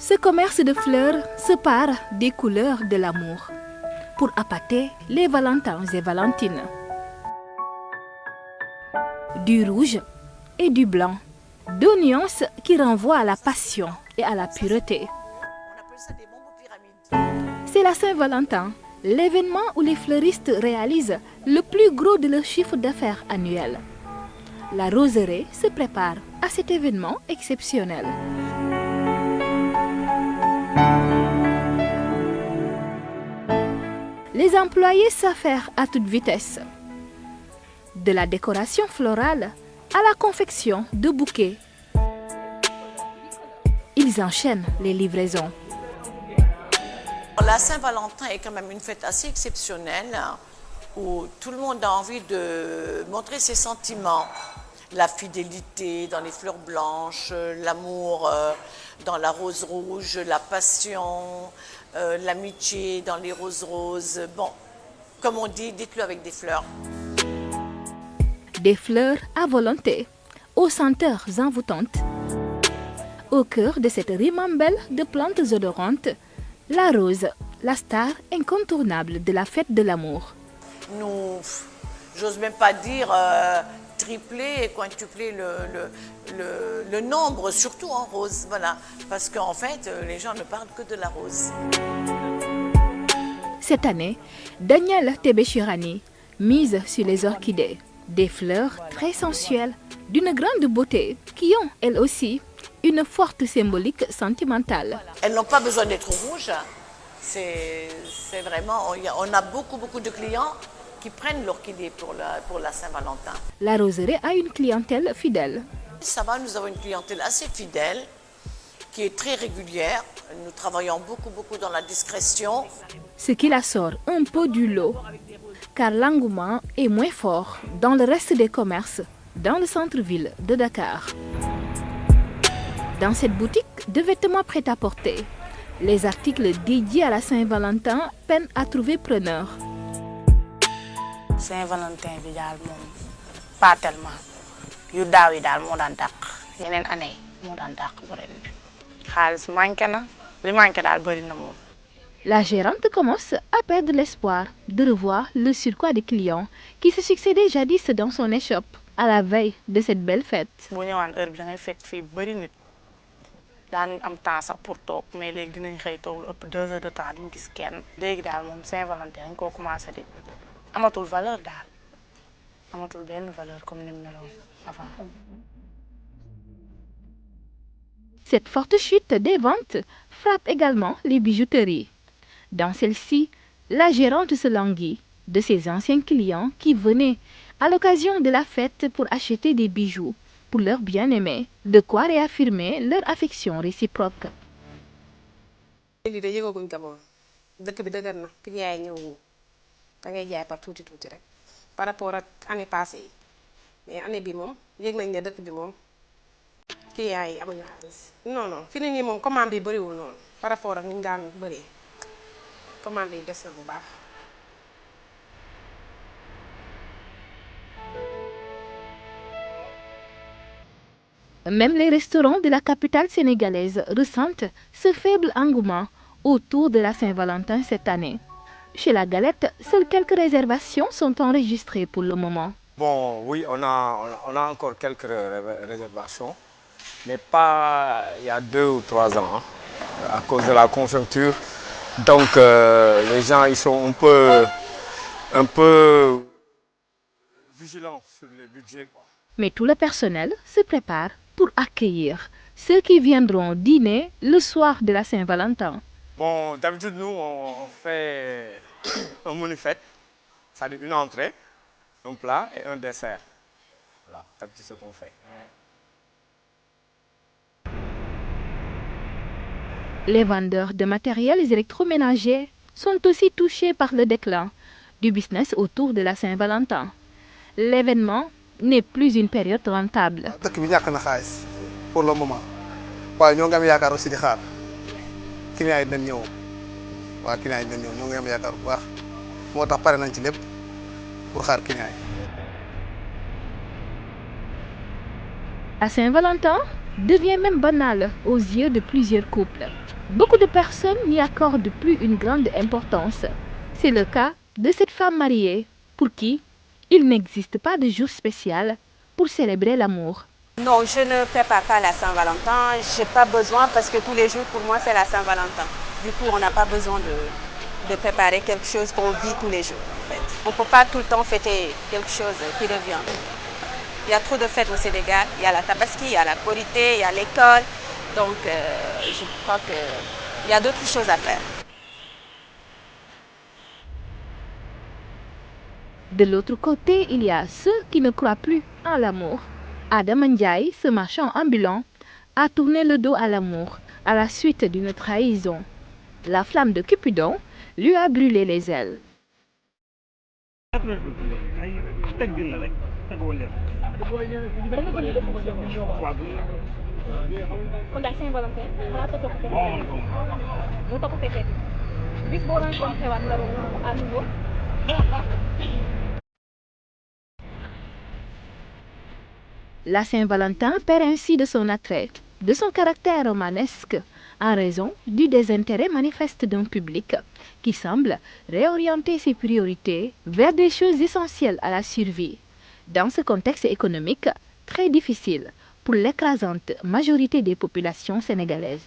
Ce commerce de fleurs se pare des couleurs de l'amour pour appâter les Valentins et Valentines. Du rouge et du blanc, deux nuances qui renvoient à la passion et à la pureté. C'est la Saint-Valentin, l'événement où les fleuristes réalisent le plus gros de leur chiffre d'affaires annuel. La roseraie se prépare à cet événement exceptionnel. Les employés s'affairent à toute vitesse. De la décoration florale à la confection de bouquets. Ils enchaînent les livraisons. La Saint-Valentin est quand même une fête assez exceptionnelle où tout le monde a envie de montrer ses sentiments. La fidélité dans les fleurs blanches, l'amour dans la rose rouge, la passion, l'amitié dans les roses roses. Bon, comme on dit, dites-le avec des fleurs. Des fleurs à volonté, aux senteurs envoûtantes. Au cœur de cette ribambelle de plantes odorantes, la rose, la star incontournable de la fête de l'amour. Nous, j'ose même pas dire tripler et quintupler le nombre, surtout en rose, voilà. Parce qu'en fait, les gens ne parlent que de la rose. Cette année, Daniel Tebeshirani mise sur les orchidées, des fleurs très sensuelles, d'une grande beauté, qui ont, elles aussi, une forte symbolique sentimentale. Elles n'ont pas besoin d'être rouges. C'est vraiment, on a beaucoup de clients qui prennent l'orchidée pour la Saint-Valentin. La roseraie a une clientèle fidèle. Ça va, nous avons une clientèle assez fidèle, qui est très régulière. Nous travaillons beaucoup dans la discrétion. Ce qui la sort un peu du lot, car l'engouement est moins fort dans le reste des commerces, dans le centre-ville de Dakar. Dans cette boutique de vêtements prêt-à-porter, les articles dédiés à la Saint-Valentin peinent à trouver preneur. Saint-Valentin bi daal moom pas tellement yu daaw yi daal moo daan dàq yeneen année moo daan dàq bu ren bi xaalis manqué na li manqué daal bëri na moom. La gérante commence à perdre l'espoir de revoir le surcroît de clients qui se succédaient jadis dans son échoppe à la veille de cette belle fête. bu ñëwaan heure bi da ngay fekk fii bëri nit daan am temps sax pour toog mais léegi dinañ xëy toog lu ëpp 2 heures de temps duñ gis kenn. léegi daal moom Saint-Valentin dañ koo commencé di amatul valeur daal amatul benn valeur comme ni mu meloon avant. Cette forte chute des ventes frappe également les bijouteries. Dans celle-ci, la gérante se languit de ses anciens clients qui venaient à l'occasion de la fête pour acheter des bijoux pour leur bien-aimé, de quoi réaffirmer leur affection réciproque. lii de yëgaguñ ko moom dëkk bi dëgër na client yi ñëwuñu da ngay jaay par tuuti rek par rapport ak année passée yi mais année bi moom yëg nañ ne dëkk bi moom client yi amuñu xaalis. non fi ne nii moom commande yi bëriwul noonu par rapport ak ni ñu daan bëree commande yi des na bu baax. Même les restaurants de la capitale sénégalaise ressentent ce faible engouement autour de la Saint-Valentin cette année. Chez La Galette, seules quelques réservations sont enregistrées pour le moment. Bon, oui, on a encore quelques réservations, mais pas il y a 2 ou 3 ans, hein, à cause de la conjoncture. Donc, les gens ils sont un peu vigilants sur le budget. Mais tout le personnel se prépare pour accueillir ceux qui viendront dîner le soir de la Saint-Valentin. Bon, d'habitude, nous, on fait un menu fête, c'est-à-dire une entrée, un plat et un dessert. Voilà, c'est ce qu'on fait. Les vendeurs de matériels électroménagers sont aussi touchés par le déclin du business autour de la Saint-Valentin. L'événement n'est plus une période rentable. dëkk bi ñàkk na xaalis pour le moment waaye ñoo ngi am yaakaar aussi di xaar clients yi dañ ñëw waaw clients yi dañ ñëw ñoo ngi am yaakaar bu baax moo tax pare nañ ci lépp pour xaar clients yi. À Saint-Valentin, devient même banal aux yeux de plusieurs couples. Beaucoup de personnes n'y accordent plus une grande importance. C'est le cas de cette femme mariée pour qui il n'existe pas de jour spécial pour célébrer l'amour. Non, je ne prépare pas la Saint-Valentin. Je n'ai pas besoin parce que tous les jours, pour moi, c'est la Saint-Valentin. Du coup, on n'a pas besoin de préparer quelque chose qu'on vit tous les jours. En fait. On ne peut pas tout le temps fêter quelque chose qui revient. Il y a trop de fêtes au Sénégal. Il y a la Tabaski, il y a la Korité, il y a l'école. Donc, je crois qu'il y a d'autres choses à faire. De l'autre côté, il y a ceux qui ne croient plus en l'amour. Adam Ndiaye, ce marchand ambulant, a tourné le dos à l'amour à la suite d'une trahison. La flamme de Cupidon lui a brûlé les ailes. La Saint-Valentin perd ainsi de son attrait, de son caractère romanesque, en raison du désintérêt manifeste d'un public qui semble réorienter ses priorités vers des choses essentielles à la survie, dans ce contexte économique très difficile pour l'écrasante majorité des populations sénégalaises.